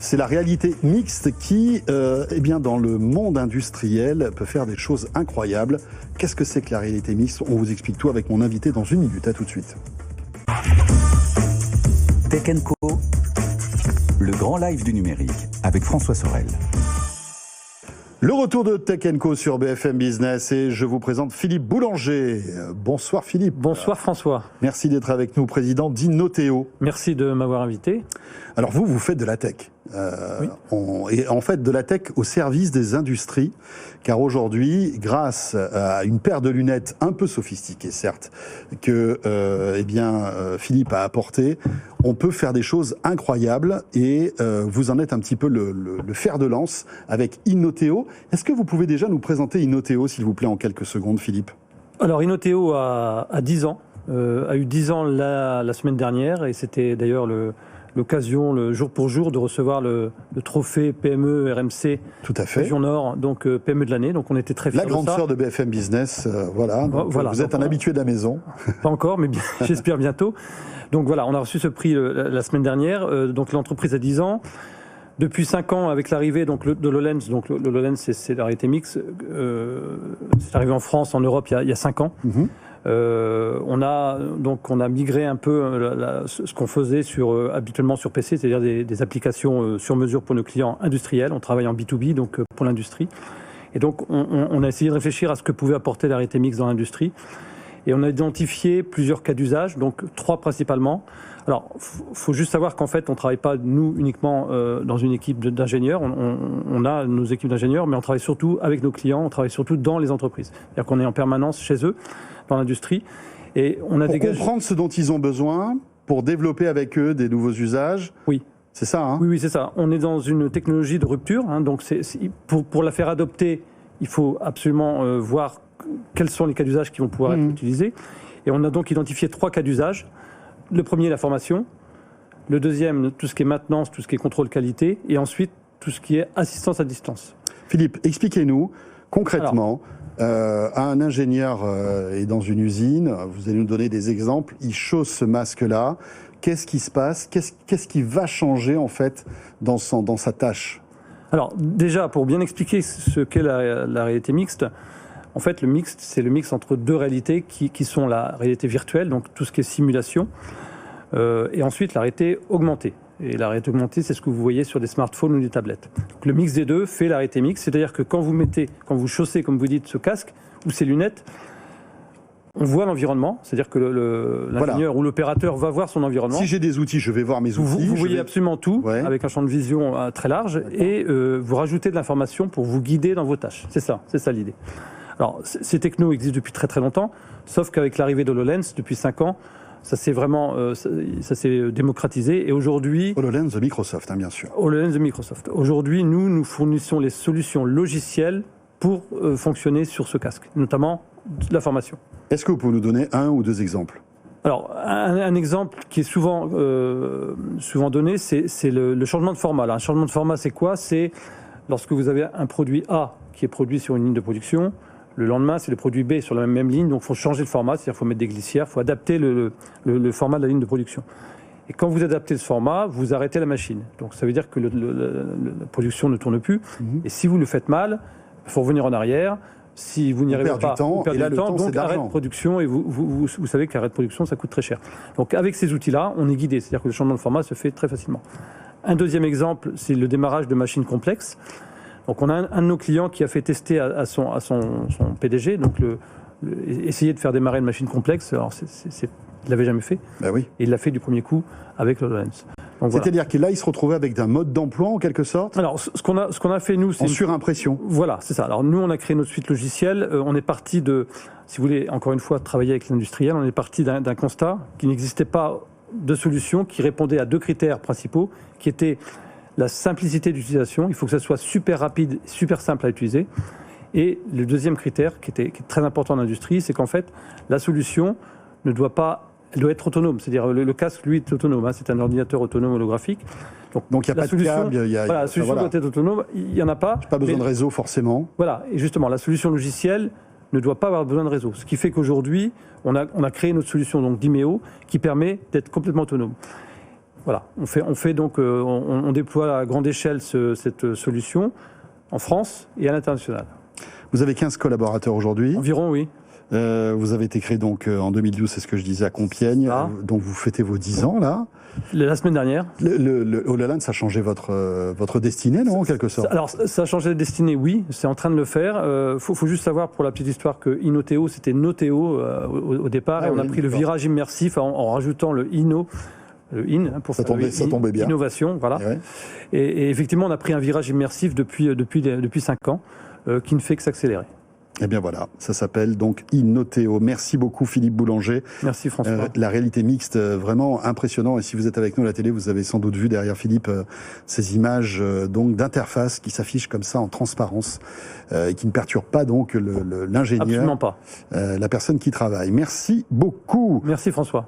C'est la réalité mixte qui, dans le monde industriel, peut faire des choses incroyables. Qu'est-ce que c'est que la réalité mixte? On vous explique tout avec mon invité dans 1 minute. À tout de suite. Tech & Co, le grand live du numérique avec François Sorel. Le retour de Tech & Co sur BFM Business et je vous présente Philippe Boulanger. Bonsoir Philippe. Bonsoir François. Merci d'être avec nous, président d'Inoteo. Merci de m'avoir invité. Alors vous faites de la tech. Oui. Et en fait de la tech au service des industries, car aujourd'hui, grâce à une paire de lunettes un peu sophistiquées, certes, que Philippe a apporté, on peut faire des choses incroyables et vous en êtes un petit peu le fer de lance avec Inoteo. Est-ce que vous pouvez déjà nous présenter Inoteo, s'il vous plaît, en quelques secondes, Philippe? Alors Inoteo a 10 ans, a eu 10 ans la semaine dernière et c'était d'ailleurs l'occasion, le jour pour jour, de recevoir le trophée PME RMC. Tout à fait. Région Nord, donc PME de l'année. Donc on était très fiers de ça. La grande sœur de BFM Business, voilà. Donc, vous êtes un habitué de la maison. Pas encore, mais j'espère bientôt. Donc voilà, on a reçu ce prix la semaine dernière. Donc l'entreprise a 10 ans. Depuis 5 ans, avec l'arrivée de l'HoloLens, donc le HoloLens c'est la réalité mixte, c'est arrivé en France, en Europe il y a 5 ans. Mm-hmm. On a migré un peu ce qu'on faisait habituellement sur PC, c'est-à-dire des applications sur mesure pour nos clients industriels. On travaille en B2B, donc pour l'industrie. Et donc on a essayé de réfléchir à ce que pouvait apporter la réalité mixte dans l'industrie. Et on a identifié plusieurs cas d'usage, donc 3 principalement. Alors, faut juste savoir qu'en fait, on travaille pas, nous, uniquement dans une équipe d'ingénieurs. On a nos équipes d'ingénieurs, mais on travaille surtout avec nos clients, on travaille surtout dans les entreprises. C'est-à-dire qu'on est en permanence chez eux, dans l'industrie. Et on a comprendre ce dont ils ont besoin, pour développer avec eux des nouveaux usages. Oui. C'est ça, hein? Oui, c'est ça. On est dans une technologie de rupture, hein, donc pour la faire adopter, il faut absolument voir quels sont les cas d'usage qui vont pouvoir être utilisés. Et on a donc identifié 3 cas d'usage. Le premier, la formation. Le deuxième, tout ce qui est maintenance, tout ce qui est contrôle qualité. Et ensuite, tout ce qui est assistance à distance. Philippe, expliquez-nous concrètement, un ingénieur est dans une usine, vous allez nous donner des exemples, il chausse ce masque-là. Qu'est-ce qui se passe? Qu'est-ce qui va changer en fait dans sa tâche? Alors déjà, pour bien expliquer ce qu'est la réalité mixte, en fait, le mixte, c'est le mix entre 2 réalités qui sont la réalité virtuelle, donc tout ce qui est simulation, et ensuite la réalité augmentée. Et la réalité augmentée, c'est ce que vous voyez sur des smartphones ou des tablettes. Donc, le mix des deux fait la réalité mixte, c'est-à-dire que quand vous chaussez, comme vous dites, ce casque ou ces lunettes, on voit l'environnement, c'est-à-dire que l'ingénieur ou l'opérateur va voir son environnement. Si j'ai des outils, je vais voir mes outils. Vous voyez absolument tout, avec un champ de vision très large, et vous rajoutez de l'information pour vous guider dans vos tâches. C'est ça l'idée. Alors, ces technos existent depuis très très longtemps, sauf qu'avec l'arrivée de HoloLens, depuis 5 ans, ça s'est démocratisé. Et aujourd'hui... HoloLens de Microsoft, bien sûr. HoloLens de Microsoft. Aujourd'hui, nous fournissons les solutions logicielles pour fonctionner sur ce casque, notamment la formation. Est-ce que vous pouvez nous donner 1 ou 2 exemples? Alors, un exemple qui est souvent donné, c'est le changement de format. Alors, un changement de format, c'est quoi? C'est lorsque vous avez un produit A qui est produit sur une ligne de production, le lendemain, c'est le produit B sur la même ligne, donc il faut changer le format, c'est-à-dire qu'il faut mettre des glissières, il faut adapter le format de la ligne de production. Et quand vous adaptez ce format, vous arrêtez la machine. Donc ça veut dire que la production ne tourne plus. Et si vous le faites mal, il faut revenir en arrière. Si vous n'y arrivez pas, vous perdez du temps, donc arrêt de production, et vous savez que l'arrêt de production, ça coûte très cher. Donc avec ces outils-là, on est guidé, c'est-à-dire que le changement de format se fait très facilement. Un deuxième exemple, c'est le démarrage de machines complexes. Donc on a un de nos clients qui a fait tester à son PDG, donc essayer de faire démarrer une machine complexe. Alors il ne l'avait jamais fait, oui. Et il l'a fait du premier coup avec HoloLens. C'est-à-dire que là, il se retrouvait avec un mode d'emploi en quelque sorte? Alors ce qu'on a fait nous, c'est en surimpression. Voilà, c'est ça. Alors nous, on a créé notre suite logicielle. On est parti si vous voulez, encore une fois, travailler avec l'industriel, on est parti d'un constat qu'il n'existait pas de solution qui répondait à 2 critères principaux, qui étaient la simplicité d'utilisation, il faut que ça soit super rapide, super simple à utiliser. Et le deuxième critère, qui est très important dans l'industrie, c'est qu'en fait, la solution elle doit être autonome. C'est-à-dire le casque, lui, est autonome. C'est un ordinateur autonome holographique. Donc il n'y a pas de câble. La solution doit être autonome. Il n'y en a pas. Pas besoin de réseau forcément. Voilà. Et justement, la solution logicielle ne doit pas avoir besoin de réseau. Ce qui fait qu'aujourd'hui, on a créé notre solution donc d'Imeo qui permet d'être complètement autonome. Voilà, on déploie à grande échelle cette solution en France et à l'international. Vous avez 15 collaborateurs aujourd'hui. Environ, oui. Vous avez été créé donc en 2012, c'est ce que je disais, à Compiègne. Donc vous fêtez vos 10 ans là. La semaine dernière. Olaland, ça a changé votre destinée, non, en quelque sorte? Alors, ça a changé la destinée, oui, c'est en train de le faire. Faut juste savoir, pour la petite histoire, que Inoteo, c'était Noteo au départ, et on a pris le virage immersif en rajoutant le Inno. Le IN, pour ça tombait bien. Innovation, voilà. Et effectivement, on a pris un virage immersif depuis 5 ans, qui ne fait que s'accélérer. Eh bien voilà, ça s'appelle donc Inoteo. Merci beaucoup Philippe Boulanger. Merci François. La réalité mixte, vraiment impressionnant. Et si vous êtes avec nous à la télé, vous avez sans doute vu derrière Philippe ces images donc d'interface qui s'affichent comme ça en transparence et qui ne perturbent pas donc l'ingénieur. Absolument pas. La personne qui travaille. Merci beaucoup. Merci François.